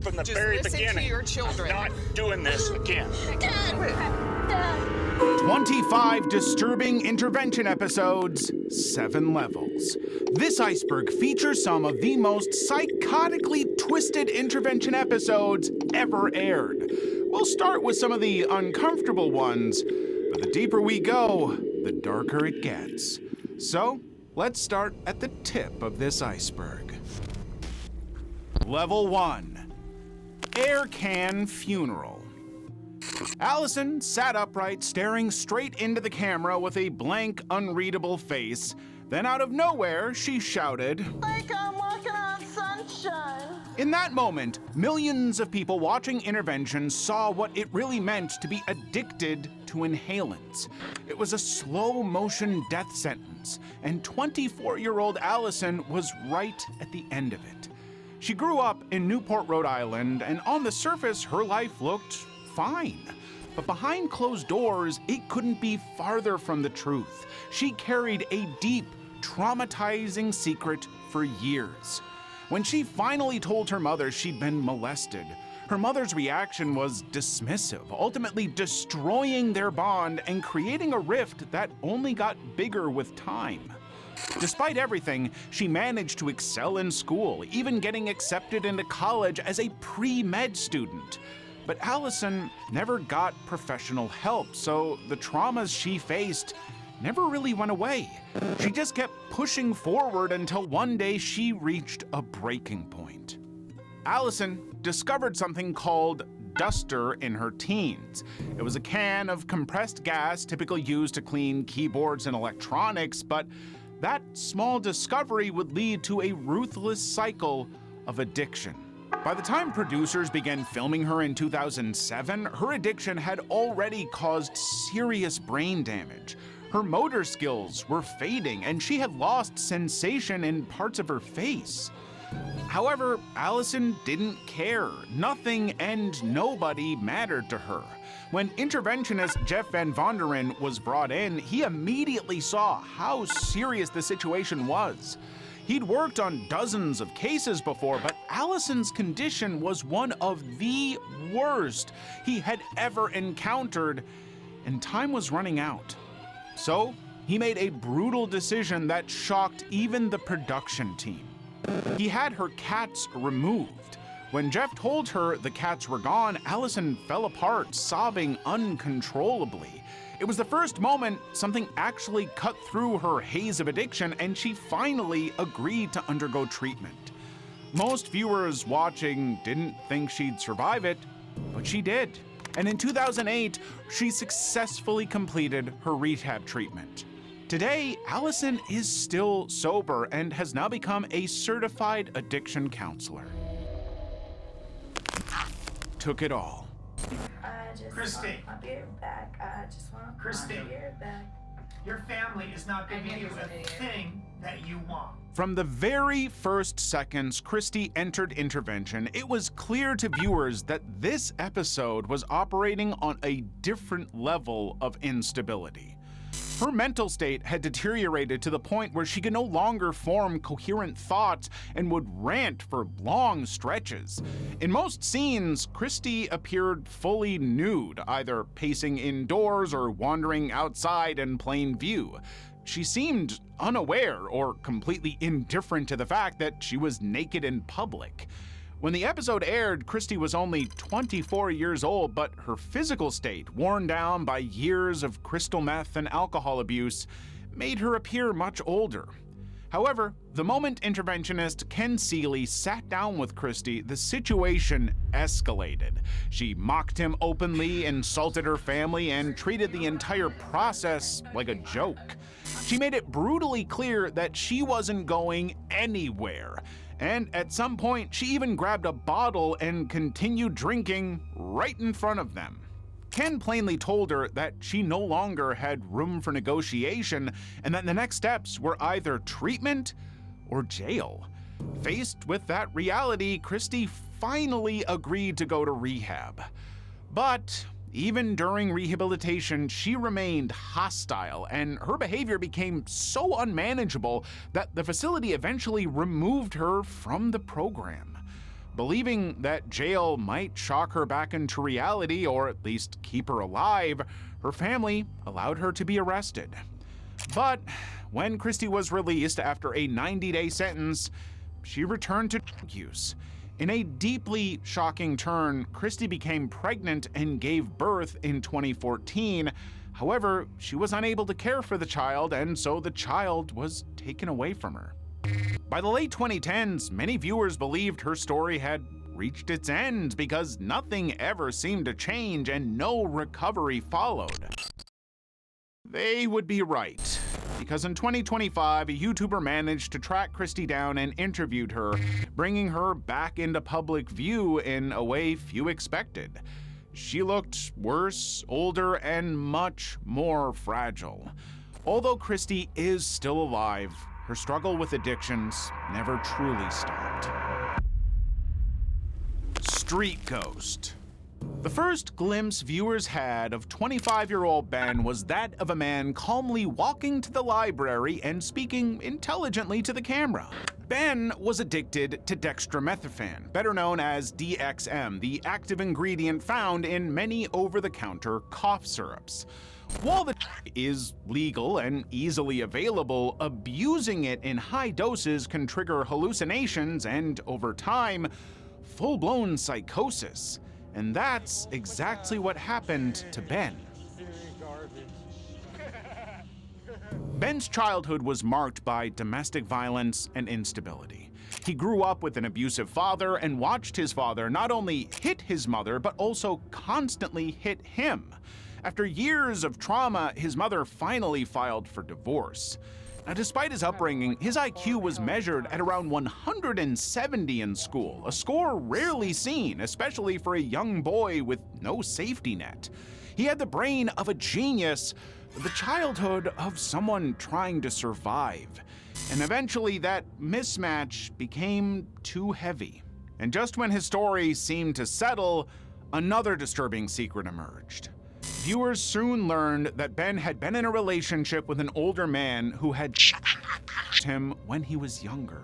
from the Just very listen beginning. to your children. I'm not doing this again. Dad! 25 disturbing intervention episodes, 7 levels. This Iceberg features some of the most psychotically twisted intervention episodes ever aired. We'll start with some of the uncomfortable ones, but the deeper we go, the darker it gets. So, let's start at the tip of this iceberg. Level 1. Air Can Funeral. Allison sat upright, staring straight into the camera with a blank, unreadable face. Then out of nowhere, she shouted, Like I'm walking on sunshine. In that moment, millions of people watching intervention saw what it really meant to be addicted to inhalants. It was a slow-motion death sentence, and 24-year-old Allison was right at the end of it. She grew up in Newport, Rhode Island, and on the surface, her life looked fine. But behind closed doors, it couldn't be farther from the truth. She carried a deep, traumatizing secret for years. When she finally told her mother she'd been molested, her mother's reaction was dismissive, ultimately destroying their bond and creating a rift that only got bigger with time. Despite everything, she managed to excel in school, even getting accepted into college as a pre-med student. But Allison never got professional help, so the traumas she faced never really went away. She just kept pushing forward until one day she reached a breaking point. Allison discovered something called duster in her teens. It was a can of compressed gas typically used to clean keyboards and electronics, but that small discovery would lead to a ruthless cycle of addiction. By the time producers began filming her in 2007, her addiction had already caused serious brain damage. Her motor skills were fading, and she had lost sensation in parts of her face. However, Allison didn't care. Nothing and nobody mattered to her. When interventionist Jeff Van Vonderen was brought in, he immediately saw how serious the situation was. He'd worked on dozens of cases before, but Allison's condition was one of the worst he had ever encountered, and time was running out. So, he made a brutal decision that shocked even the production team. He had her cats removed. When Jeff told her the cats were gone, Allison fell apart, sobbing uncontrollably. It was the first moment something actually cut through her haze of addiction, and she finally agreed to undergo treatment. Most viewers watching didn't think she'd survive it, but she did. And in 2008, she successfully completed her rehab treatment. Today, Allison is still sober and has now become a certified addiction counselor. Took it all. I just Christy. want my beer back. I just want Christy. my beer back. Your family is not giving you the thing that you want. From the very first seconds Christy entered intervention, it was clear to viewers that this episode was operating on a different level of instability. Her mental state had deteriorated to the point where she could no longer form coherent thoughts and would rant for long stretches. In most scenes, Christy appeared fully nude, either pacing indoors or wandering outside in plain view. She seemed unaware or completely indifferent to the fact that she was naked in public. When the episode aired, Christy was only 24 years old, but her physical state, worn down by years of crystal meth and alcohol abuse, made her appear much older. However, the moment interventionist Ken Seeley sat down with Christy, the situation escalated. She mocked him openly, insulted her family, and treated the entire process like a joke. She made it brutally clear that she wasn't going anywhere. And at some point, she even grabbed a bottle and continued drinking right in front of them. Ken plainly told her that she no longer had room for negotiation and that the next steps were either treatment or jail. Faced with that reality, Christy finally agreed to go to rehab. But even during rehabilitation, she remained hostile, and her behavior became so unmanageable that the facility eventually removed her from the program. believing that jail might shock her back into reality or at least keep her alive, her family allowed her to be arrested. But when Christie was released after a 90-day sentence, she returned to drug use. In a deeply shocking turn, Christie became pregnant and gave birth in 2014. However, she was unable to care for the child, and so the child was taken away from her. By the late 2010s, many viewers believed her story had reached its end because nothing ever seemed to change and no recovery followed. They would be right, because in 2025, a YouTuber managed to track Christie down and interviewed her, bringing her back into public view in a way few expected. She looked worse, older, and much more fragile. Although Christie is still alive, her struggle with addictions never truly stopped. Street Ghost. The first glimpse viewers had of 25-year-old Ben was that of a man calmly walking to the library and speaking intelligently to the camera. Ben was addicted to dextromethorphan, better known as DXM, the active ingredient found in many over-the-counter cough syrups. While the is legal and easily available, abusing it in high doses can trigger hallucinations and, over time, full-blown psychosis. And that's exactly what happened to Ben. Ben's childhood was marked by domestic violence and instability. He grew up with an abusive father and watched his father not only hit his mother, but also constantly hit him. After years of trauma, his mother finally filed for divorce. Now, despite his upbringing, his IQ was measured at around 170 in school, a score rarely seen, especially for a young boy with no safety net. He had the brain of a genius, but the childhood of someone trying to survive. And eventually that mismatch became too heavy. And just when his story seemed to settle, another disturbing secret emerged. Viewers soon learned that Ben had been in a relationship with an older man who had him when he was younger.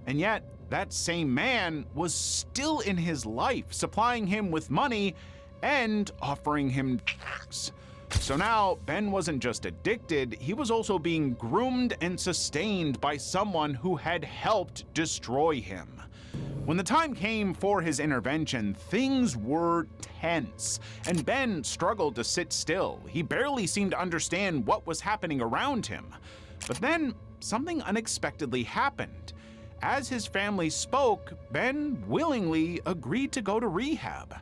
And yet, that same man was still in his life, supplying him with money and offering him drugs. So now, Ben wasn't just addicted, he was also being groomed and sustained by someone who had helped destroy him. When the time came for his intervention, things were tense, and Ben struggled to sit still. He barely seemed to understand what was happening around him. But then, something unexpectedly happened. As his family spoke, Ben willingly agreed to go to rehab.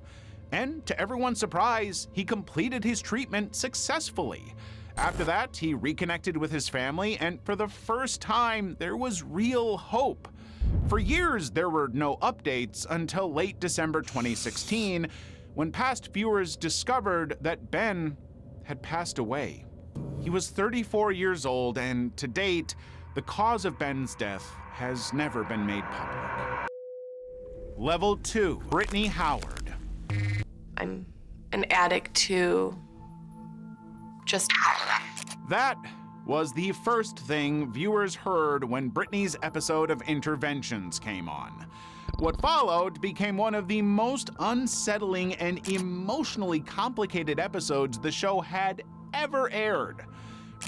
And to everyone's surprise, he completed his treatment successfully. After that, he reconnected with his family, and for the first time, there was real hope. For years, there were no updates until late December 2016, when past viewers discovered that Ben had passed away. He was 34 years old, and to date, the cause of Ben's death has never been made public. Level 2, Brittany Howard. I'm an addict to just... That was the first thing viewers heard when Brittany's episode of Interventions came on. What followed became one of the most unsettling and emotionally complicated episodes the show had ever aired.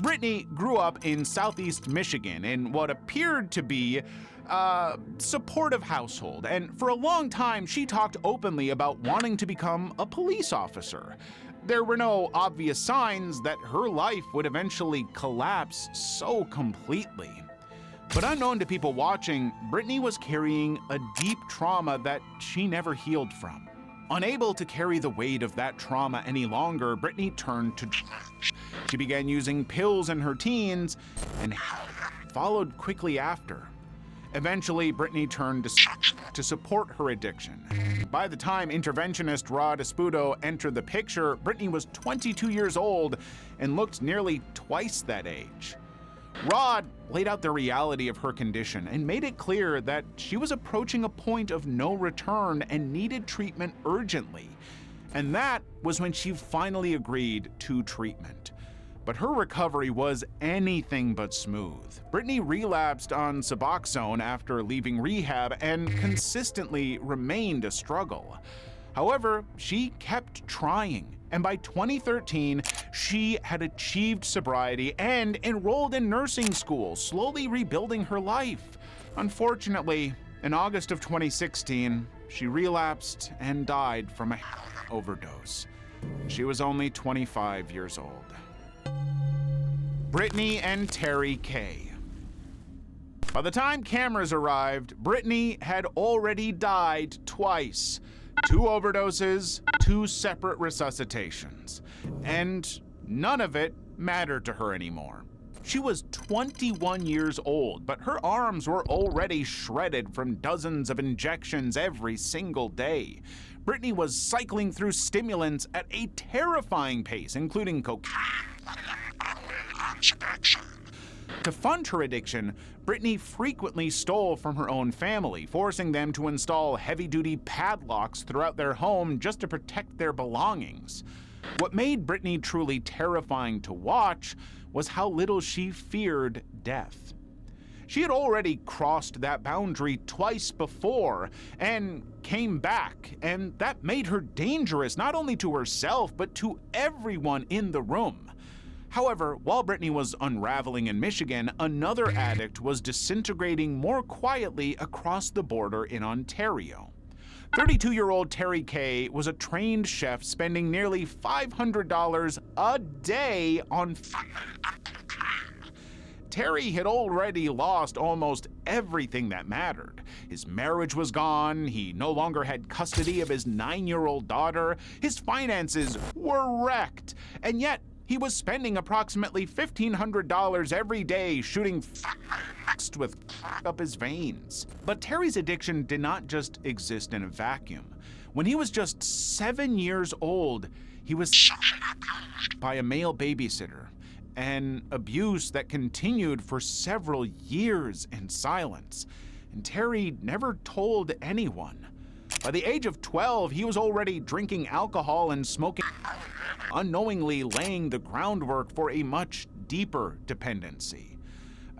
Brittany grew up in Southeast Michigan in what appeared to be a supportive household, and for a long time she talked openly about wanting to become a police officer. There were no obvious signs that her life would eventually collapse so completely. But unknown to people watching, Brittany was carrying a deep trauma that she never healed from. Unable to carry the weight of that trauma any longer, Brittany turned to drugs. She began using pills in her teens and followed quickly after. Eventually, Brittany turned to support her addiction. By the time interventionist Rod Espudo entered the picture, Brittany was 22 years old and looked nearly twice that age. Rod laid out the reality of her condition and made it clear that she was approaching a point of no return and needed treatment urgently. And that was when she finally agreed to treatment. But her recovery was anything but smooth. Brittany relapsed on Suboxone after leaving rehab and consistently remained a struggle. However, she kept trying, and by 2013, she had achieved sobriety and enrolled in nursing school, slowly rebuilding her life. Unfortunately, in August of 2016, she relapsed and died from a overdose. She was only 25 years old. Brittany and Terry K. By the time cameras arrived, Brittany had already died twice. 2 overdoses, 2 separate resuscitations. And none of it mattered to her anymore. She was 21 years old, but her arms were already shredded from dozens of injections every single day. Brittany was cycling through stimulants at a terrifying pace, including cocaine. To fund her addiction, Brittany frequently stole from her own family, forcing them to install heavy-duty padlocks throughout their home just to protect their belongings. What made Brittany truly terrifying to watch was how little she feared death. She had already crossed that boundary twice before and came back, and that made her dangerous not only to herself, but to everyone in the room. However, while Brittany was unraveling in Michigan, another addict was disintegrating more quietly across the border in Ontario. 32-year-old Terry K was a trained chef spending nearly $500 a day on Terry had already lost almost everything that mattered. His marriage was gone, he no longer had custody of his 9-year-old daughter, his finances were wrecked, and yet he was spending approximately $1,500 every day shooting with up his veins. But Terry's addiction did not just exist in a vacuum. When he was just 7 years old, he was abused by a male babysitter, an abuse that continued for several years in silence, and Terry never told anyone. By the age of 12, he was already drinking alcohol and smoking, unknowingly laying the groundwork for a much deeper dependency.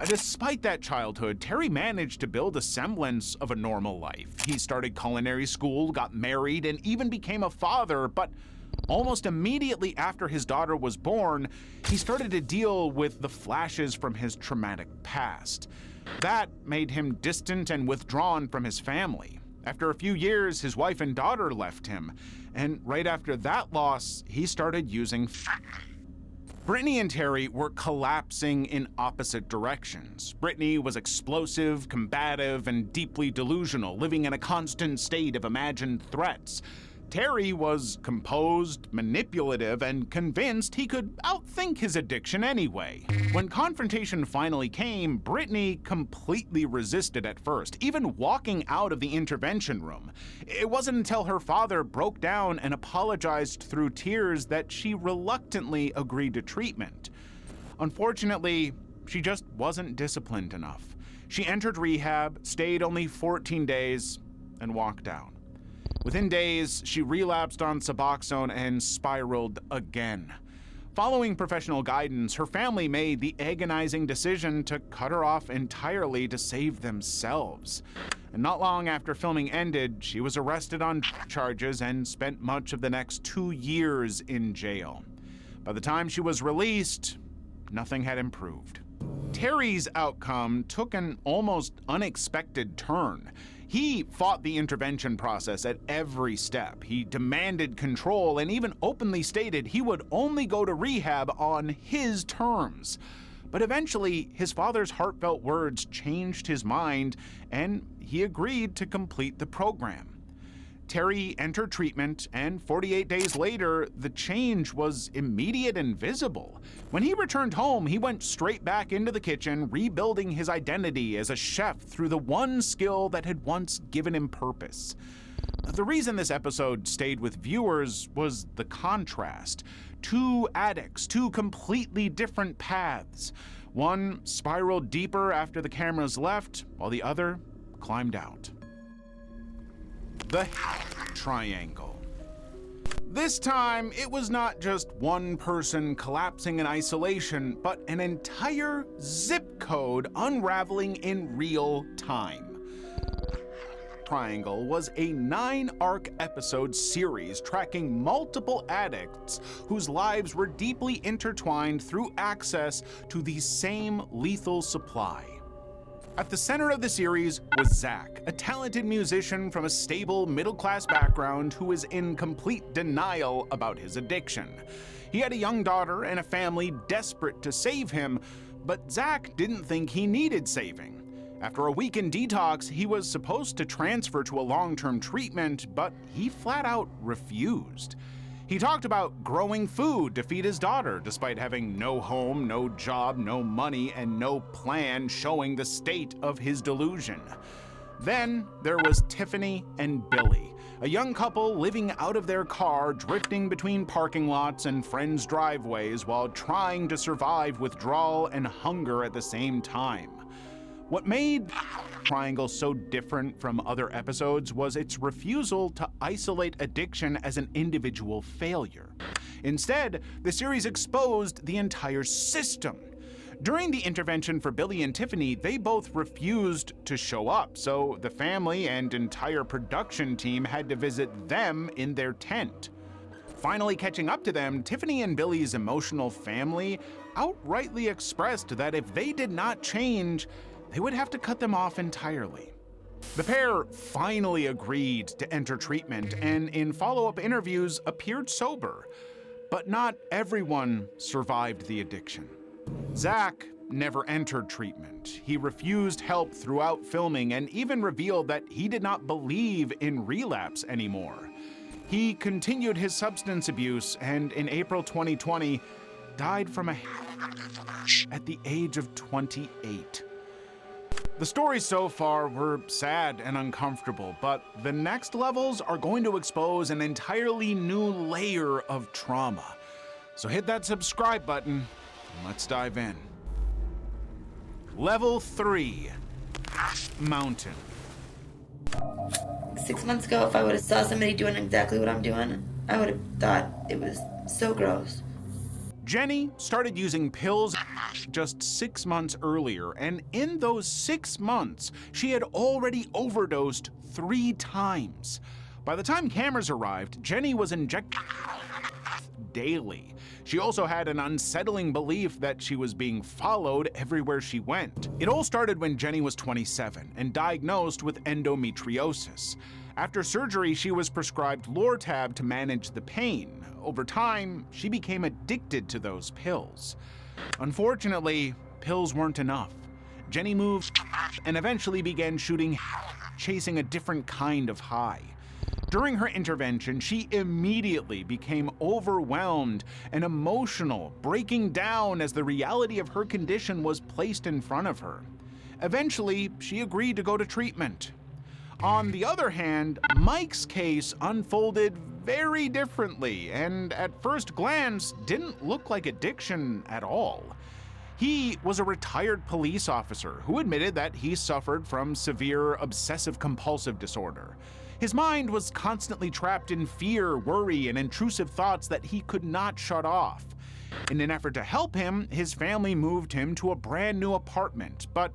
Despite that childhood, Terry managed to build a semblance of a normal life. He started culinary school, got married, and even became a father, but almost immediately after his daughter was born, he started to deal with the flashes from his traumatic past. That made him distant and withdrawn from his family. After a few years, his wife and daughter left him, and right after that loss, he started using Brittany and Terry were collapsing in opposite directions. Brittany was explosive, combative, and deeply delusional, living in a constant state of imagined threats. Terry was composed, manipulative, and convinced he could outthink his addiction anyway. When confrontation finally came, Brittany completely resisted at first, even walking out of the intervention room. It wasn't until her father broke down and apologized through tears that she reluctantly agreed to treatment. Unfortunately, she just wasn't disciplined enough. She entered rehab, stayed only 14 days, and walked out. Within days, she relapsed on Suboxone and spiraled again. Following professional guidance, her family made the agonizing decision to cut her off entirely to save themselves. And not long after filming ended, she was arrested on charges and spent much of the next 2 years in jail. By the time she was released, nothing had improved. Terry's outcome took an almost unexpected turn. He fought the intervention process at every step. He demanded control and even openly stated he would only go to rehab on his terms. But eventually, his father's heartfelt words changed his mind, and he agreed to complete the program. Terry entered treatment, and 48 days later, the change was immediate and visible. When he returned home, he went straight back into the kitchen, rebuilding his identity as a chef through the one skill that had once given him purpose. The reason this episode stayed with viewers was the contrast. 2 addicts, 2 completely different paths. One spiraled deeper after the cameras left, while the other climbed out. The triangle. This time, it was not just one person collapsing in isolation, but an entire zip code unraveling in real time. Triangle was a 9-arc episode series tracking multiple addicts whose lives were deeply intertwined through access to the same lethal supply. At the center of the series was Zach, a talented musician from a stable, middle-class background who is in complete denial about his addiction. He had a young daughter and a family desperate to save him, but Zach didn't think he needed saving. After a week in detox, he was supposed to transfer to a long-term treatment, but he flat out refused. He talked about growing food to feed his daughter, despite having no home, no job, no money, and no plan showing the state of his delusion. Then there was Tiffany and Billy, a young couple living out of their car, drifting between parking lots and friends' driveways while trying to survive withdrawal and hunger at the same time. What made Triangle so different from other episodes was its refusal to isolate addiction as an individual failure. Instead, the series exposed the entire system. During the intervention for Billy and Tiffany, they both refused to show up, so the family and entire production team had to visit them in their tent. Finally catching up to them, Tiffany and Billy's emotional family outrightly expressed that if they did not change, they would have to cut them off entirely. The pair finally agreed to enter treatment and in follow-up interviews appeared sober. But not everyone survived the addiction. Zach never entered treatment. He refused help throughout filming and even revealed that he did not believe in relapse anymore. He continued his substance abuse and in April 2020 died from at the age of 28. The stories so far were sad and uncomfortable, but the next levels are going to expose an entirely new layer of trauma. So hit that subscribe button and let's dive in. Level 3, Mountain. 6 months ago, if I would have saw somebody doing exactly what I'm doing, I would have thought it was so gross. Jenny started using pills just 6 months earlier, and in those 6 months, she had already overdosed 3 times. By the time cameras arrived, Jenny was injected daily. She also had an unsettling belief that she was being followed everywhere she went. It all started when Jenny was 27 and diagnosed with endometriosis. After surgery, she was prescribed Lortab to manage the pain. Over time, she became addicted to those pills. Unfortunately, pills weren't enough. Jenny moved and eventually began shooting, chasing a different kind of high. During her intervention, she immediately became overwhelmed and emotional, breaking down as the reality of her condition was placed in front of her. Eventually, she agreed to go to treatment. On the other hand, Mike's case unfolded very differently and at first glance didn't look like addiction at all. He was a retired police officer who admitted that he suffered from severe obsessive-compulsive disorder. His mind was constantly trapped in fear, worry, and intrusive thoughts that he could not shut off. In an effort to help him, his family moved him to a brand new apartment, but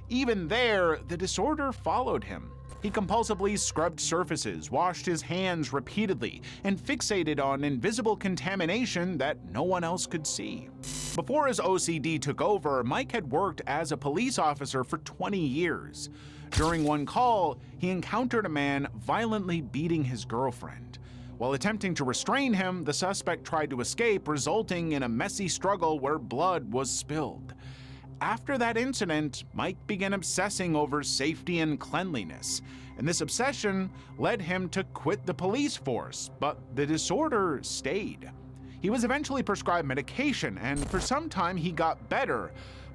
even there, the disorder followed him. He compulsively scrubbed surfaces, washed his hands repeatedly, and fixated on invisible contamination that no one else could see. Before his OCD took over, Mike had worked as a police officer for 20 years. During one call, he encountered a man violently beating his girlfriend. While attempting to restrain him, the suspect tried to escape, resulting in a messy struggle where blood was spilled. After that incident, Mike began obsessing over safety and cleanliness, and this obsession led him to quit the police force, but the disorder stayed. He was eventually prescribed medication, and for some time he got better,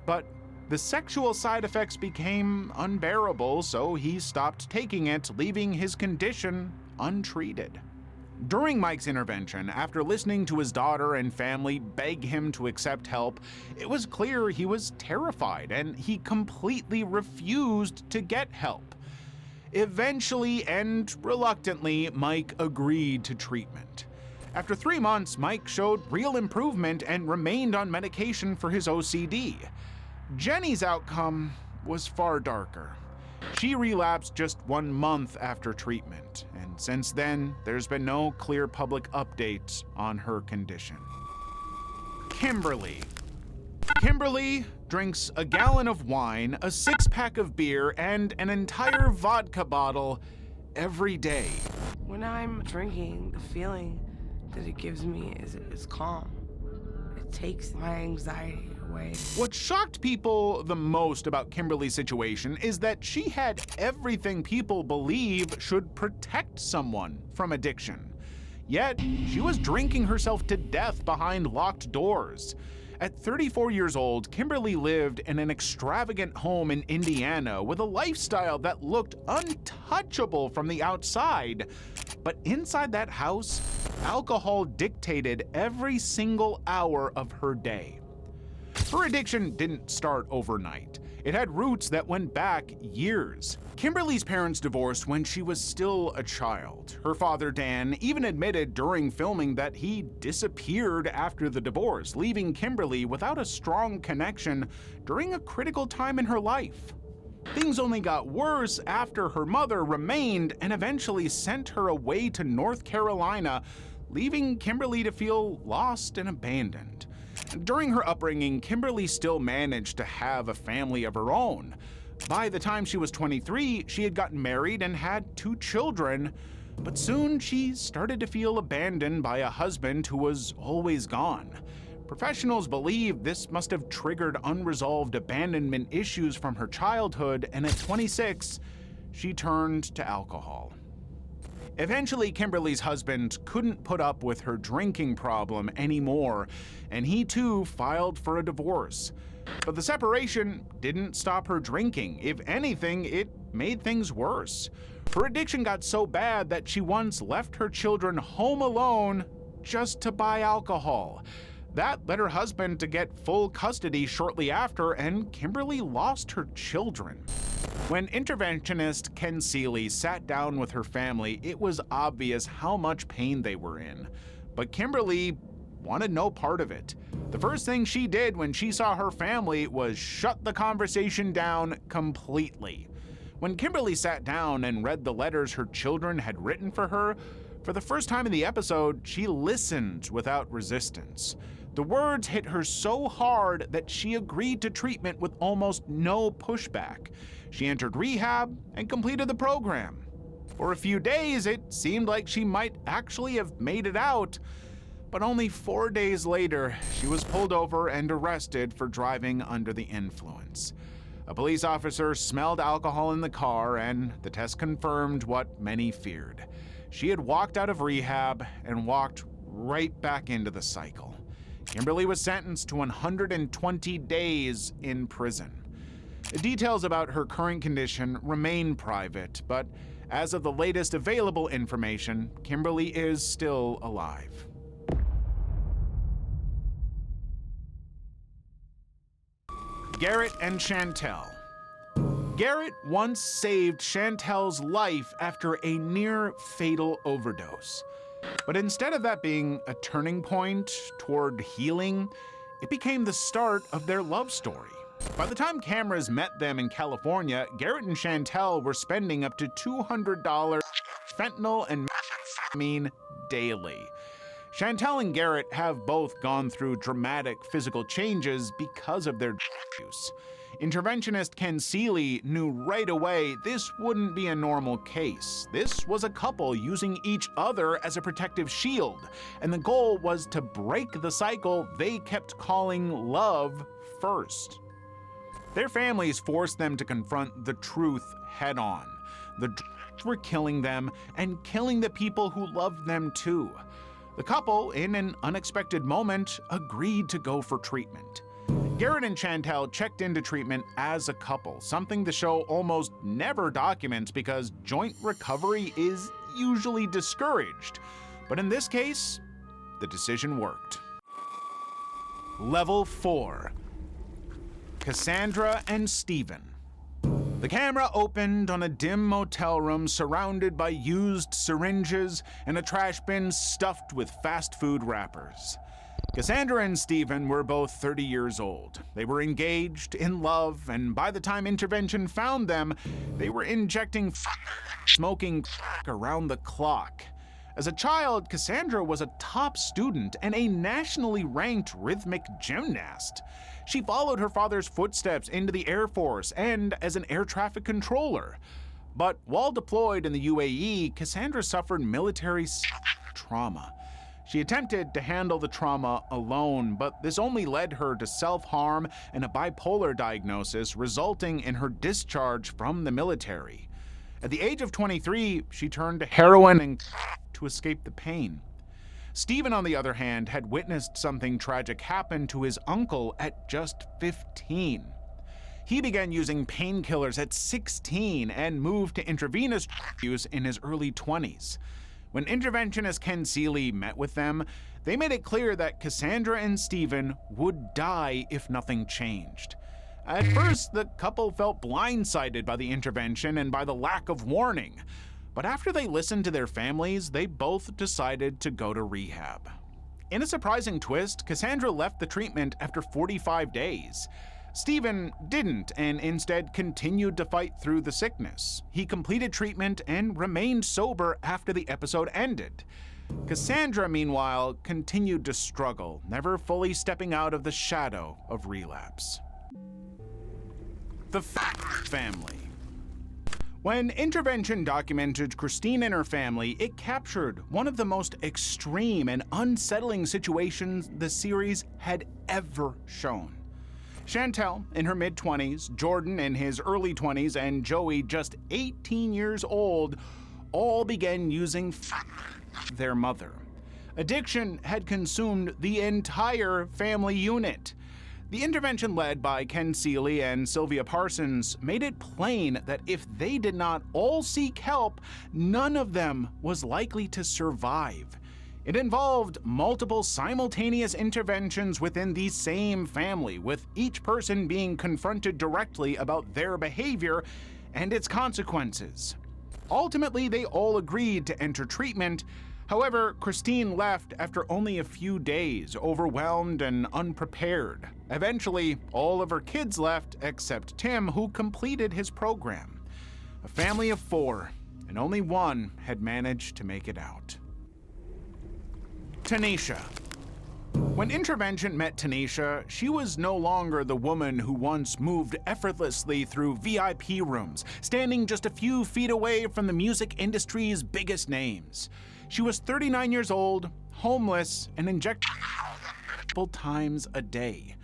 but the sexual side effects became unbearable, so he stopped taking it, leaving his condition untreated. During Mike's intervention, after listening to his daughter and family beg him to accept help, it was clear he was terrified and he completely refused to get help. Eventually and reluctantly, Mike agreed to treatment. After 3 months, Mike showed real improvement and remained on medication for his OCD. Jenny's outcome was far darker. She relapsed just 1 month after treatment, and since then, there's been no clear public updates on her condition. Kimberly. Kimberly drinks a gallon of wine, a 6-pack of beer, and an entire vodka bottle every day. When I'm drinking, the feeling that it gives me is calm. It takes my anxiety away. What shocked people the most about Kimberly's situation is that she had everything people believe should protect someone from addiction. Yet, she was drinking herself to death behind locked doors. At 34 years old, Kimberly lived in an extravagant home in Indiana with a lifestyle that looked untouchable from the outside. But inside that house, alcohol dictated every single hour of her day. Her addiction didn't start overnight. It had roots that went back years. Kimberly's parents divorced when she was still a child. Her father, Dan, even admitted during filming that he disappeared after the divorce, leaving Kimberly without a strong connection during a critical time in her life. Things only got worse after her mother remained and eventually sent her away to North Carolina, leaving Kimberly to feel lost and abandoned. During her upbringing, Kimberly still managed to have a family of her own. By the time she was 23, she had gotten married and had 2 children, but soon she started to feel abandoned by a husband who was always gone. Professionals believe this must have triggered unresolved abandonment issues from her childhood, and at 26, she turned to alcohol. Eventually, Kimberly's husband couldn't put up with her drinking problem anymore, and he too filed for a divorce. But the separation didn't stop her drinking. If anything, it made things worse. Her addiction got so bad that she once left her children home alone just to buy alcohol. That led her husband to get full custody shortly after, and Kimberly lost her children. When interventionist Ken Seeley sat down with her family, it was obvious how much pain they were in. But Kimberly wanted no part of it. The first thing she did when she saw her family was shut the conversation down completely. When Kimberly sat down and read the letters her children had written for her, for the first time in the episode, she listened without resistance. The words hit her so hard that she agreed to treatment with almost no pushback. She entered rehab and completed the program. For a few days, it seemed like she might actually have made it out, but only 4 days later, she was pulled over and arrested for driving under the influence. A police officer smelled alcohol in the car, and the test confirmed what many feared. She had walked out of rehab and walked right back into the cycle. Kimberly was sentenced to 120 days in prison. The details about her current condition remain private, but as of the latest available information, Kimberly is still alive. Garrett and Chantel. Garrett once saved Chantel's life after a near-fatal overdose. But instead of that being a turning point toward healing, it became the start of their love story. By the time cameras met them in California, Garrett and Chantel were spending up to $200 fentanyl and methamphetamine daily. Chantel and Garrett have both gone through dramatic physical changes because of their use. Interventionist Ken Seeley knew right away this wouldn't be a normal case. This was a couple using each other as a protective shield, and the goal was to break the cycle they kept calling love first. Their families forced them to confront the truth head on. The drugs were killing them and killing the people who loved them too. The couple, in an unexpected moment, agreed to go for treatment. Garrett and Chantel checked into treatment as a couple, something the show almost never documents because joint recovery is usually discouraged. But in this case, the decision worked. Level 4. Cassandra and Steven. The camera opened on a dim motel room surrounded by used syringes and a trash bin stuffed with fast food wrappers. Cassandra and Stephen were both 30 years old. They were engaged, in love, and by the time intervention found them, they were injecting smoking around the clock. As a child, Cassandra was a top student and a nationally ranked rhythmic gymnast. She followed her father's footsteps into the Air Force and as an air traffic controller. But while deployed in the UAE, Cassandra suffered military trauma. She attempted to handle the trauma alone, but this only led her to self-harm and a bipolar diagnosis, resulting in her discharge from the military. At the age of 23, she turned to heroin and to escape the pain. Stephen, on the other hand, had witnessed something tragic happen to his uncle at just 15. He began using painkillers at 16 and moved to intravenous use in his early 20s. When interventionist Ken Seeley met with them, they made it clear that Cassandra and Stephen would die if nothing changed. At first, the couple felt blindsided by the intervention and by the lack of warning. But after they listened to their families, they both decided to go to rehab. In a surprising twist, Cassandra left the treatment after 45 days. Stephen didn't, and instead continued to fight through the sickness. He completed treatment and remained sober after the episode ended. Cassandra, meanwhile, continued to struggle, never fully stepping out of the shadow of relapse. The family. When Intervention documented Christine and her family, it captured one of the most extreme and unsettling situations the series had ever shown. Chantel, in her mid-20s, Jordan in his early 20s, and Joey, just 18 years old, all began using their mother. Addiction had consumed the entire family unit. The intervention led by Ken Seeley and Sylvia Parsons made it plain that if they did not all seek help, none of them was likely to survive. It involved multiple simultaneous interventions within the same family, with each person being confronted directly about their behavior and its consequences. Ultimately, they all agreed to enter treatment. However, Christine left after only a few days, overwhelmed and unprepared. Eventually, all of her kids left except Tim, who completed his program. A family of 4, and only one had managed to make it out. Tanisha. When Intervention met Tanisha, she was no longer the woman who once moved effortlessly through VIP rooms, standing just a few feet away from the music industry's biggest names. She was 39 years old, homeless, and injected multiple times a day.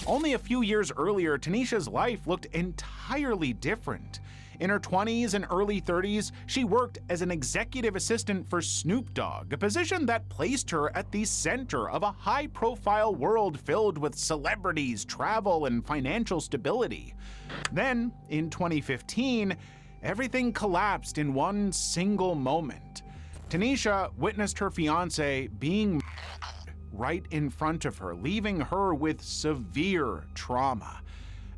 Only a few years earlier, Tanisha's life looked entirely different. In her 20s and early 30s, she worked as an executive assistant for Snoop Dogg, a position that placed her at the center of a high-profile world filled with celebrities, travel, and financial stability. Then, in 2015, everything collapsed in one single moment. Tanisha witnessed her fiancé being right in front of her, leaving her with severe trauma.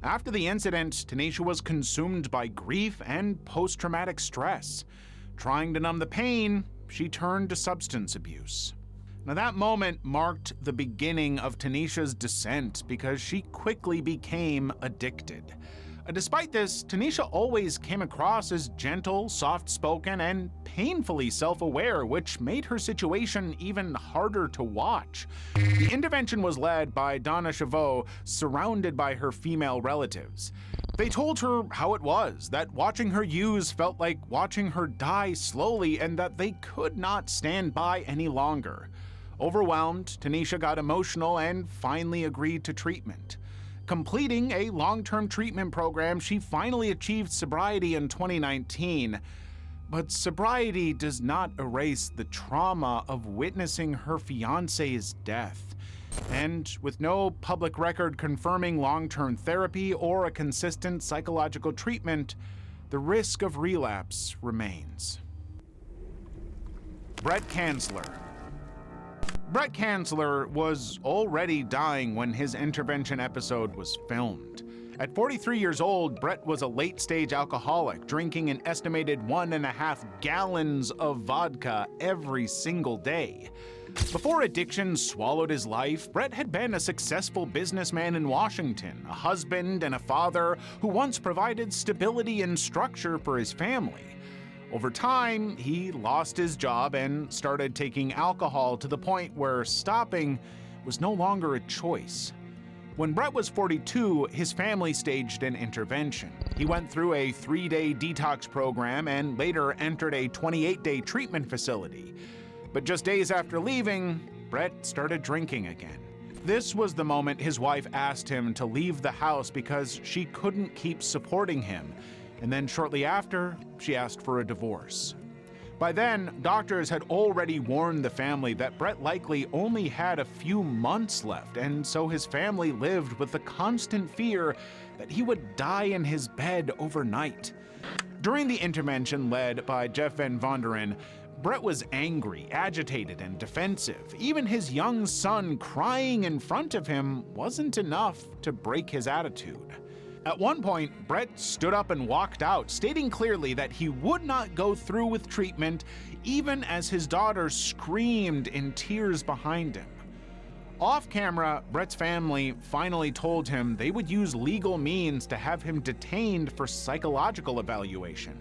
After the incident, Tanisha was consumed by grief and post-traumatic stress. Trying to numb the pain, she turned to substance abuse. Now, that moment marked the beginning of Tanisha's descent because she quickly became addicted. Despite this, Tanisha always came across as gentle, soft-spoken, and painfully self-aware, which made her situation even harder to watch. The intervention was led by Donna Chavot, surrounded by her female relatives. They told her how it was, that watching her use felt like watching her die slowly, and that they could not stand by any longer. Overwhelmed, Tanisha got emotional and finally agreed to treatment. Completing a long-term treatment program, she finally achieved sobriety in 2019. But sobriety does not erase the trauma of witnessing her fiancé's death. And with no public record confirming long-term therapy or a consistent psychological treatment, the risk of relapse remains. Brett Kanzler. Brett Kanzler was already dying when his intervention episode was filmed. At 43 years old, Brett was a late-stage alcoholic, drinking an estimated 1.5 gallons of vodka every single day. Before addiction swallowed his life, Brett had been a successful businessman in Washington, a husband and a father who once provided stability and structure for his family. Over time, he lost his job and started taking alcohol to the point where stopping was no longer a choice. When Brett was 42, his family staged an intervention. He went through a 3-day detox program and later entered a 28-day treatment facility. But just days after leaving, Brett started drinking again. This was the moment his wife asked him to leave the house because she couldn't keep supporting him. And then shortly after, she asked for a divorce. By then, doctors had already warned the family that Brett likely only had a few months left, and so his family lived with the constant fear that he would die in his bed overnight. During the intervention led by Jeff Van Vonderen, Brett was angry, agitated, and defensive. Even his young son crying in front of him wasn't enough to break his attitude. At one point, Brett stood up and walked out, stating clearly that he would not go through with treatment, even as his daughter screamed in tears behind him. Off camera, Brett's family finally told him they would use legal means to have him detained for psychological evaluation.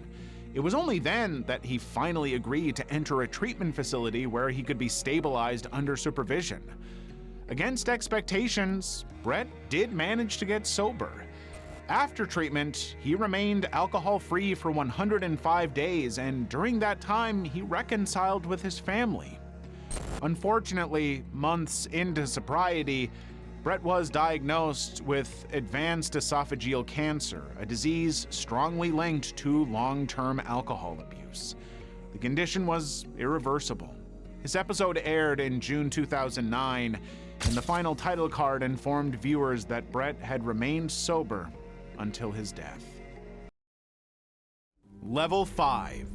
It was only then that he finally agreed to enter a treatment facility where he could be stabilized under supervision. Against expectations, Brett did manage to get sober. After treatment, he remained alcohol-free for 105 days, and during that time, he reconciled with his family. Unfortunately, months into sobriety, Brett was diagnosed with advanced esophageal cancer, a disease strongly linked to long-term alcohol abuse. The condition was irreversible. His episode aired in June 2009, and the final title card informed viewers that Brett had remained sober until his death. Level 5.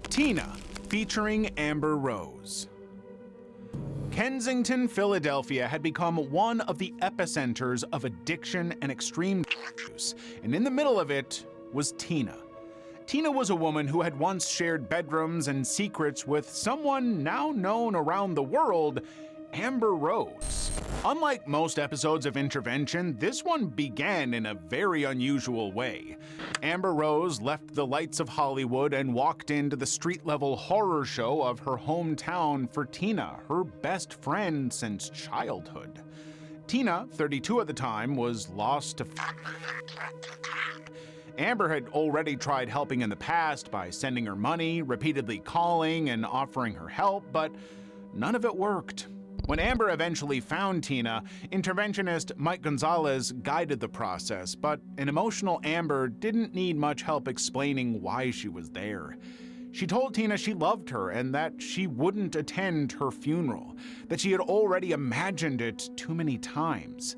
Tina, featuring Amber Rose. Kensington, Philadelphia had become one of the epicenters of addiction and extreme use, and in the middle of it was Tina. Tina was a woman who had once shared bedrooms and secrets with someone now known around the world, Amber Rose. Unlike most episodes of Intervention, this one began in a very unusual way. Amber Rose left the lights of Hollywood and walked into the street-level horror show of her hometown for Tina, her best friend since childhood. Tina, 32 at the time, was lost to Amber had already tried helping in the past by sending her money, repeatedly calling and offering her help, but none of it worked. When Amber eventually found Tina, interventionist Mike Gonzalez guided the process, but an emotional Amber didn't need much help explaining why she was there. She told Tina she loved her and that she wouldn't attend her funeral, that she had already imagined it too many times.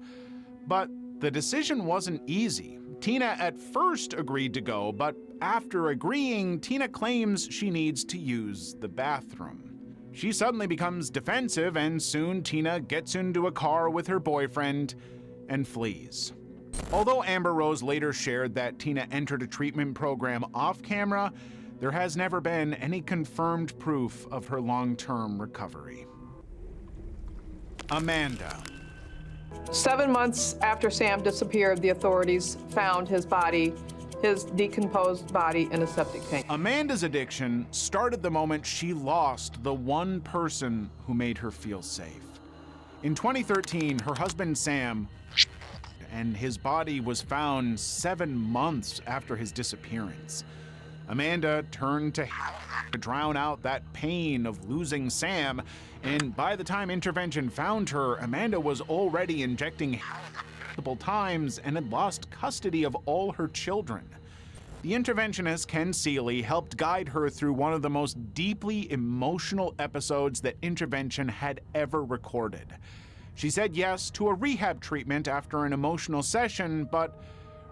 But the decision wasn't easy. Tina at first agreed to go, but after agreeing, Tina claims she needs to use the bathroom. She suddenly becomes defensive, and soon Tina gets into a car with her boyfriend and flees. Although Amber Rose later shared that Tina entered a treatment program off camera, there has never been any confirmed proof of her long-term recovery. Amanda. 7 months after Sam disappeared, the authorities found his body, his decomposed body, in a septic tank. Amanda's addiction started the moment she lost the one person who made her feel safe. In 2013, her husband Sam, and his body was found 7 months after his disappearance. Amanda turned to drown out that pain of losing Sam, and by the time intervention found her, Amanda was already injecting multiple times and had lost custody of all her children. The interventionist Ken Seeley helped guide her through one of the most deeply emotional episodes that intervention had ever recorded. She said yes to a rehab treatment after an emotional session, but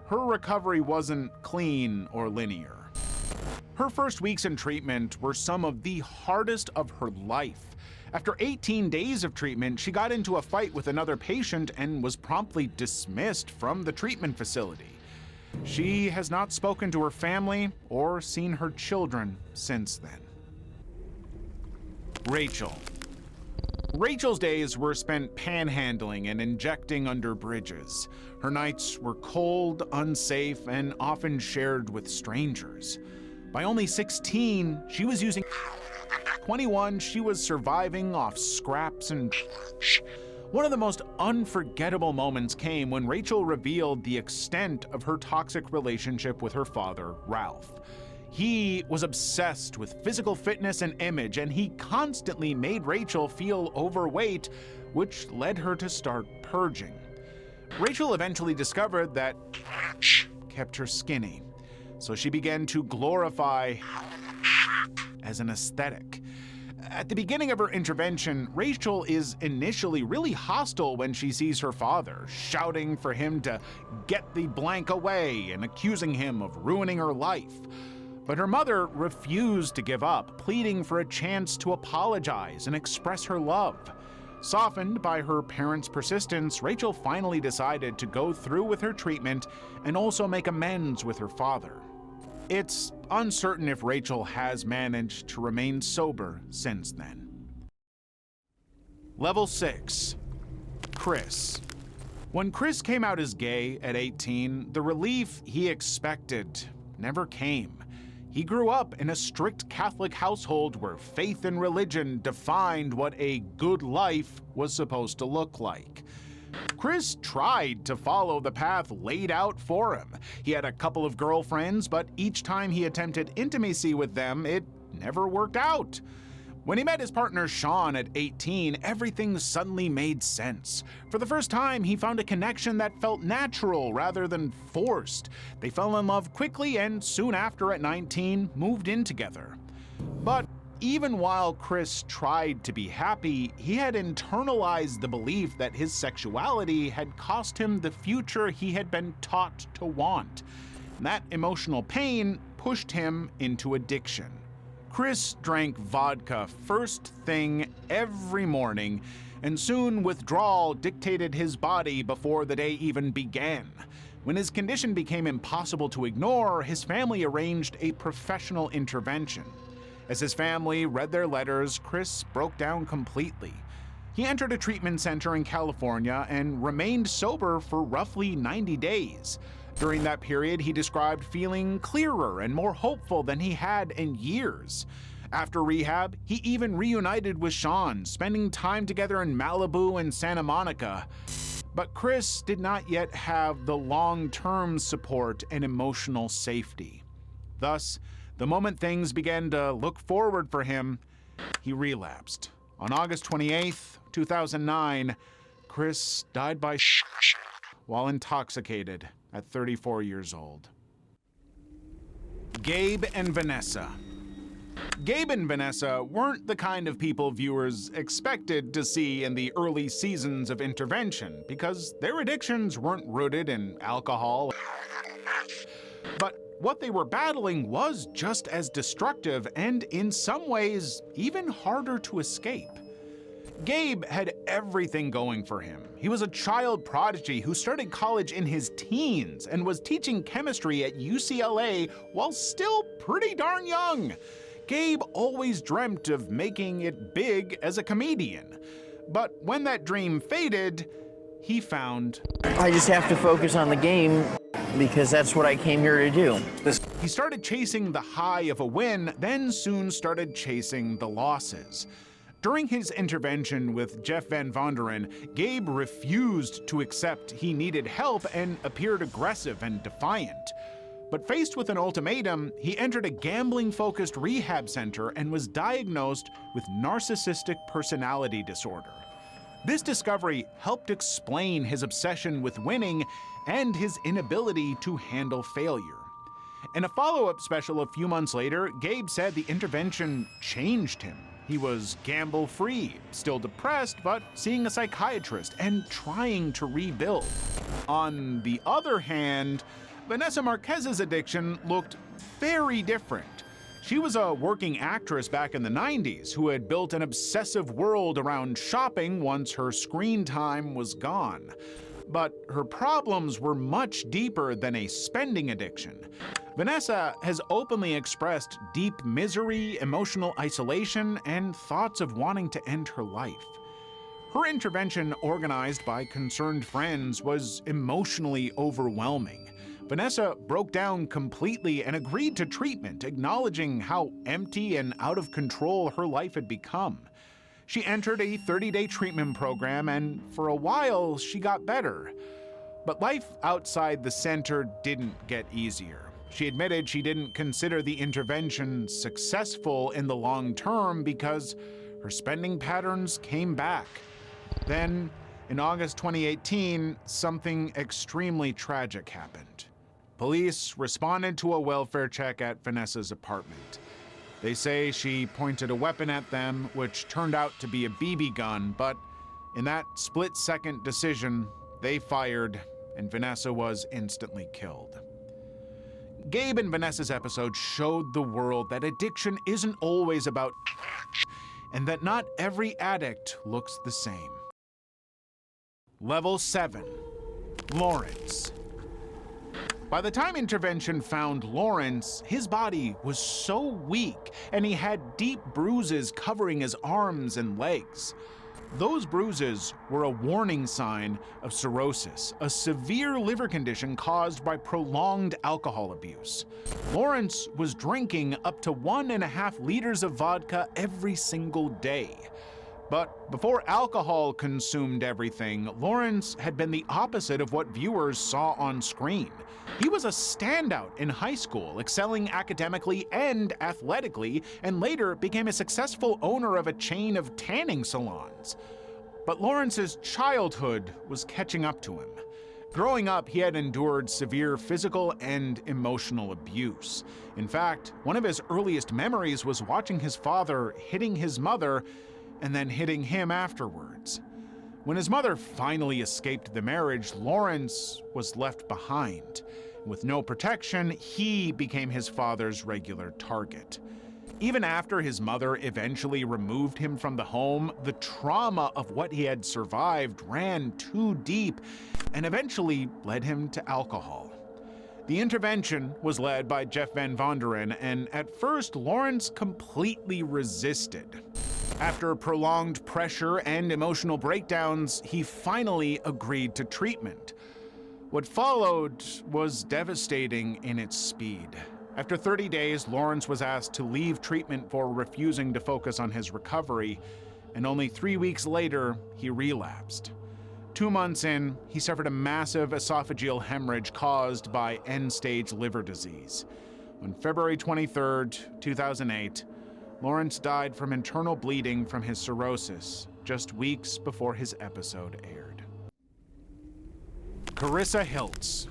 her recovery wasn't clean or linear. Her first weeks in treatment were some of the hardest of her life. After 18 days of treatment, she got into a fight with another patient and was promptly dismissed from the treatment facility. She has not spoken to her family or seen her children since then. Rachel. Rachel's days were spent panhandling and injecting under bridges. Her nights were cold, unsafe, and often shared with strangers. By only 16, she was using 21, she was surviving off scraps and One of the most unforgettable moments came when Rachel revealed the extent of her toxic relationship with her father, Ralph. He was obsessed with physical fitness and image, and he constantly made Rachel feel overweight, which led her to start purging. Rachel eventually discovered that kept her skinny, so she began to glorify as an aesthetic. At the beginning of her intervention, Rachel is initially really hostile when she sees her father, shouting for him to get the blank away and accusing him of ruining her life. But her mother refused to give up, pleading for a chance to apologize and express her love. Softened by her parents' persistence, Rachel finally decided to go through with her treatment and also make amends with her father. It's uncertain if Rachel has managed to remain sober since then. Level 6. Chris. When Chris came out as gay at 18, the relief he expected never came. He grew up in a strict Catholic household where faith and religion defined what a good life was supposed to look like. Chris tried to follow the path laid out for him. He had a couple of girlfriends, but each time he attempted intimacy with them, it never worked out. When he met his partner Sean at 18, everything suddenly made sense. For the first time, he found a connection that felt natural rather than forced. They fell in love quickly and soon after, at 19, moved in together. But even while Chris tried to be happy, he had internalized the belief that his sexuality had cost him the future he had been taught to want. And that emotional pain pushed him into addiction. Chris drank vodka first thing every morning, and soon withdrawal dictated his body before the day even began. When his condition became impossible to ignore, his family arranged a professional intervention. As his family read their letters, Chris broke down completely. He entered a treatment center in California and remained sober for roughly 90 days. During that period, he described feeling clearer and more hopeful than he had in years. After rehab, he even reunited with Sean, spending time together in Malibu and Santa Monica. But Chris did not yet have the long-term support and emotional safety. Thus, the moment things began to look forward for him, he relapsed. On August 28th, 2009, Chris died by while intoxicated at 34 years old. Gabe and Vanessa. Gabe and Vanessa weren't the kind of people viewers expected to see in the early seasons of intervention because their addictions weren't rooted in alcohol. But what they were battling was just as destructive and, in some ways, even harder to escape. Gabe had everything going for him. He was a child prodigy who started college in his teens and was teaching chemistry at UCLA while still pretty darn young. Gabe always dreamt of making it big as a comedian. But when that dream faded, he found I just have to focus on the game because that's what I came here to do. He started chasing the high of a win, then soon started chasing the losses. During his intervention with Jeff Van Vonderen, Gabe refused to accept he needed help and appeared aggressive and defiant. But faced with an ultimatum, he entered a gambling-focused rehab center and was diagnosed with narcissistic personality disorder. This discovery helped explain his obsession with winning and his inability to handle failure. In a follow-up special a few months later, Gabe said the intervention changed him. He was gamble-free, still depressed, but seeing a psychiatrist and trying to rebuild. On the other hand, Vanessa Marquez's addiction looked very different. She was a working actress back in the 90s who had built an obsessive world around shopping once her screen time was gone. But her problems were much deeper than a spending addiction. Vanessa has openly expressed deep misery, emotional isolation, and thoughts of wanting to end her life. Her intervention, organized by concerned friends, was emotionally overwhelming. Vanessa broke down completely and agreed to treatment, acknowledging how empty and out of control her life had become. She entered a 30-day treatment program, and for a while, she got better. But life outside the center didn't get easier. She admitted she didn't consider the intervention successful in the long term because her spending patterns came back. Then, in August 2018, something extremely tragic happened. Police responded to a welfare check at Vanessa's apartment. They say she pointed a weapon at them, which turned out to be a BB gun, but in that split-second decision, they fired, and Vanessa was instantly killed. Gabe and Vanessa's episode showed the world that addiction isn't always about and that not every addict looks the same. Level 7. Lawrence. By the time intervention found Lawrence, his body was so weak and he had deep bruises covering his arms and legs. Those bruises were a warning sign of cirrhosis, a severe liver condition caused by prolonged alcohol abuse. Lawrence was drinking up to 1.5 liters of vodka every single day. But before alcohol consumed everything, Lawrence had been the opposite of what viewers saw on screen. He was a standout in high school, excelling academically and athletically, and later became a successful owner of a chain of tanning salons. But Lawrence's childhood was catching up to him. Growing up, he had endured severe physical and emotional abuse. In fact, one of his earliest memories was watching his father hitting his mother and then hitting him afterwards. When his mother finally escaped the marriage, Lawrence was left behind. With no protection, he became his father's regular target. Even after his mother eventually removed him from the home, the trauma of what he had survived ran too deep and eventually led him to alcohol. The intervention was led by Jeff Van Vonderen, and at first, Lawrence completely resisted. After prolonged pressure and emotional breakdowns, he finally agreed to treatment. What followed was devastating in its speed. After 30 days, Lawrence was asked to leave treatment for refusing to focus on his recovery, and only 3 weeks later, he relapsed. 2 months in, he suffered a massive esophageal hemorrhage caused by end-stage liver disease. On February 23, 2008, Lawrence died from internal bleeding from his cirrhosis just weeks before his episode aired. Carissa Hiltz.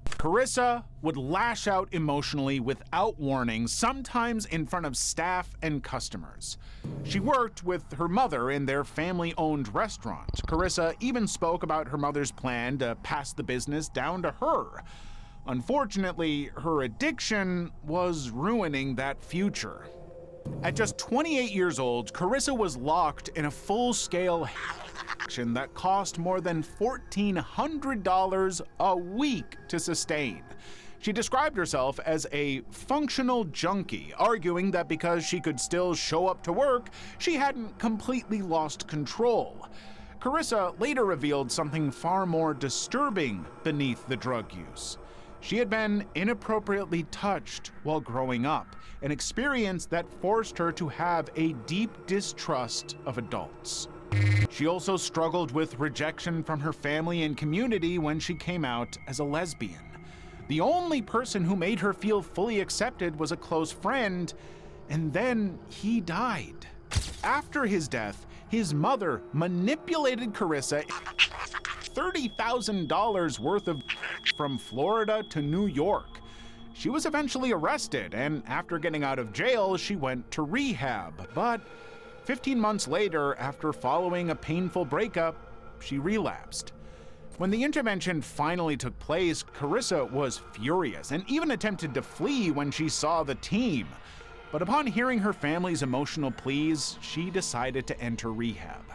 Carissa would lash out emotionally without warning, sometimes in front of staff and customers. She worked with her mother in their family-owned restaurant. Carissa even spoke about her mother's plan to pass the business down to her. Unfortunately, her addiction was ruining that future. At just 28 years old, Carissa was locked in a full-scale addiction that cost more than $1,400 a week to sustain. She described herself as a functional junkie, arguing that because she could still show up to work, she hadn't completely lost control. Carissa later revealed something far more disturbing beneath the drug use. She had been inappropriately touched while growing up, an experience that forced her to have a deep distrust of adults. She also struggled with rejection from her family and community when she came out as a lesbian. The only person who made her feel fully accepted was a close friend, and then he died. After his death, his mother manipulated Carissa $30,000 worth of from Florida to New York. She was eventually arrested, and after getting out of jail, she went to rehab. But 15 months later, after following a painful breakup, she relapsed. When the intervention finally took place, Carissa was furious and even attempted to flee when she saw the team. But upon hearing her family's emotional pleas, she decided to enter rehab.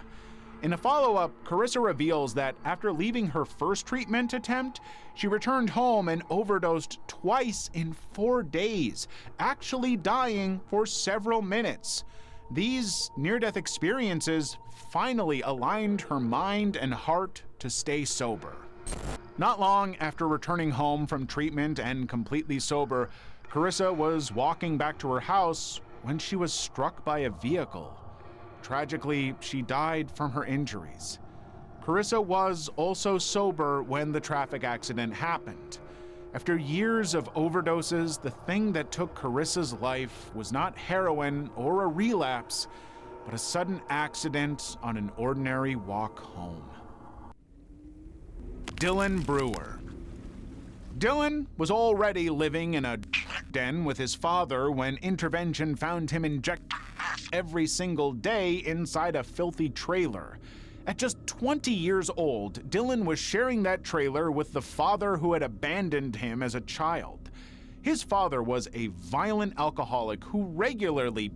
In a follow-up, Carissa reveals that after leaving her first treatment attempt, she returned home and overdosed twice in 4 days, actually dying for several minutes. These near-death experiences finally aligned her mind and heart to stay sober. Not long after returning home from treatment and completely sober, Carissa was walking back to her house when she was struck by a vehicle. Tragically, she died from her injuries. Carissa was also sober when the traffic accident happened. After years of overdoses, the thing that took Carissa's life was not heroin or a relapse, but a sudden accident on an ordinary walk home. Dylan Brewer. Dylan was already living in a den with his father when intervention found him injected every single day inside a filthy trailer. At just 20 years old, Dylan was sharing that trailer with the father who had abandoned him as a child. His father was a violent alcoholic who regularly,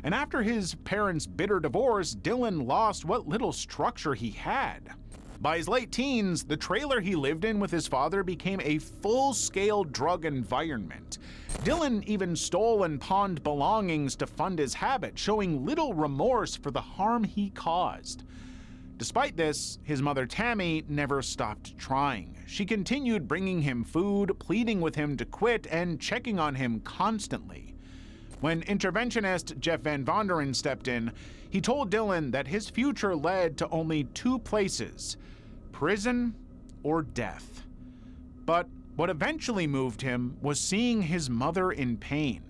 and after his parents' bitter divorce, Dylan lost what little structure he had. By his late teens, the trailer he lived in with his father became a full-scale drug environment. Dylan even stole and pawned belongings to fund his habit, showing little remorse for the harm he caused. Despite this, his mother Tammy never stopped trying. She continued bringing him food, pleading with him to quit, and checking on him constantly. When interventionist Jeff Van Vonderen stepped in, he told Dylan that his future led to only 2 places: prison or death. But what eventually moved him was seeing his mother in pain.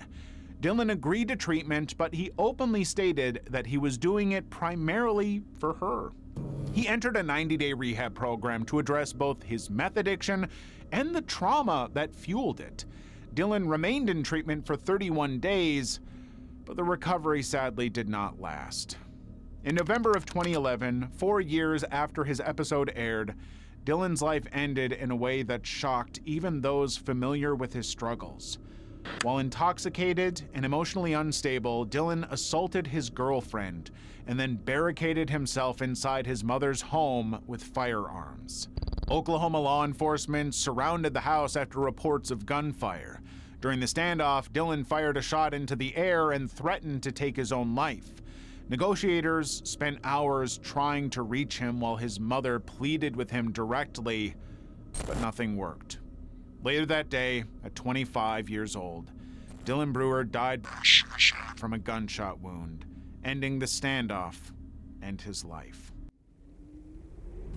Dylan agreed to treatment, but he openly stated that he was doing it primarily for her. He entered a 90-day rehab program to address both his meth addiction and the trauma that fueled it. Dylan remained in treatment for 31 days, but the recovery sadly did not last. In November of 2011, 4 years after his episode aired, Dylan's life ended in a way that shocked even those familiar with his struggles. While intoxicated and emotionally unstable, Dylan assaulted his girlfriend and then barricaded himself inside his mother's home with firearms. Oklahoma law enforcement surrounded the house after reports of gunfire. During the standoff, Dylan fired a shot into the air and threatened to take his own life. Negotiators spent hours trying to reach him while his mother pleaded with him directly, but nothing worked. Later that day, at 25 years old, Dylan Brewer died from a gunshot wound, ending the standoff and his life.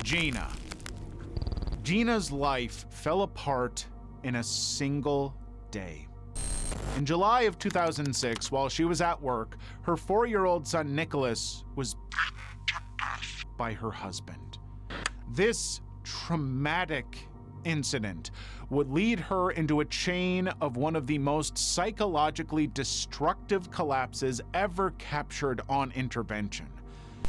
Gina. Gina's life fell apart in a single day. In July of 2006, while she was at work, her 4-year-old son Nicholas was by her husband. This traumatic incident would lead her into a chain of one of the most psychologically destructive collapses ever captured on intervention.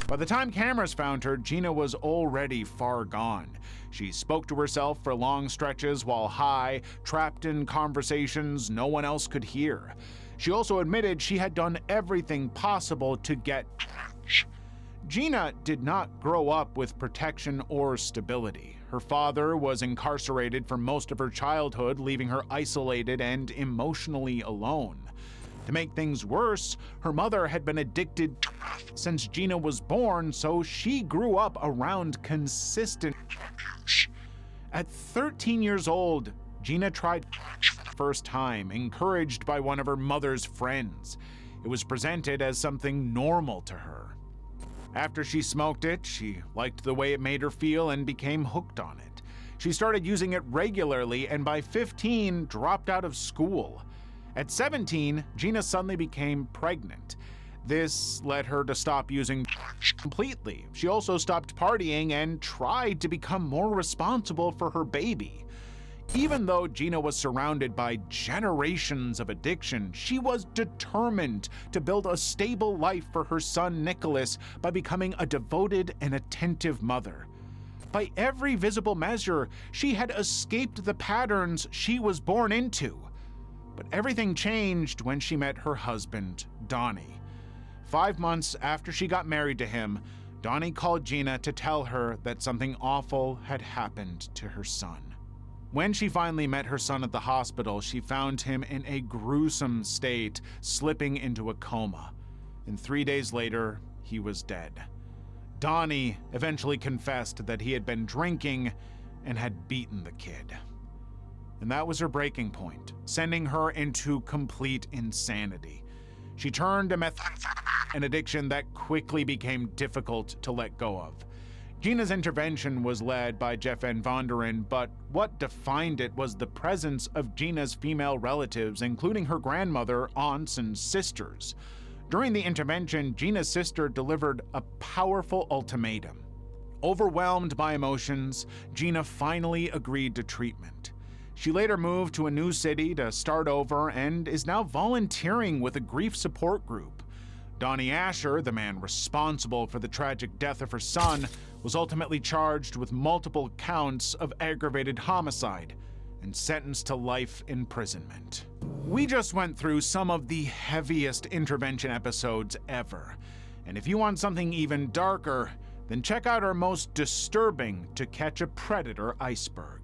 By the time cameras found her, Gina was already far gone. She spoke to herself for long stretches while high, trapped in conversations no one else could hear. She also admitted she had done everything possible to get. Gina did not grow up with protection or stability. Her father was incarcerated for most of her childhood, leaving her isolated and emotionally alone. To make things worse, her mother had been addicted since Gina was born, so she grew up around consistent. At 13 years old, Gina tried for the first time, encouraged by one of her mother's friends. It was presented as something normal to her. After she smoked it, she liked the way it made her feel and became hooked on it. She started using it regularly and by 15 dropped out of school. At 17, Gina suddenly became pregnant. This led her to stop using completely. She also stopped partying and tried to become more responsible for her baby. Even though Gina was surrounded by generations of addiction, she was determined to build a stable life for her son Nicholas by becoming a devoted and attentive mother. By every visible measure, she had escaped the patterns she was born into. But everything changed when she met her husband, Donnie. 5 months after she got married to him, Donnie called Gina to tell her that something awful had happened to her son. When she finally met her son at the hospital, she found him in a gruesome state, slipping into a coma. And 3 days later, he was dead. Donnie eventually confessed that he had been drinking and had beaten the kid. And that was her breaking point, sending her into complete insanity. She turned to methamphetamine, an addiction that quickly became difficult to let go of. Gina's intervention was led by Jeff Van Vonderen, but what defined it was the presence of Gina's female relatives, including her grandmother, aunts, and sisters. During the intervention, Gina's sister delivered a powerful ultimatum. Overwhelmed by emotions, Gina finally agreed to treatment. She later moved to a new city to start over and is now volunteering with a grief support group. Donnie Asher, the man responsible for the tragic death of her son, was ultimately charged with multiple counts of aggravated homicide and sentenced to life imprisonment. We just went through some of the heaviest intervention episodes ever. And if you want something even darker, then check out our most disturbing To Catch a Predator Iceberg.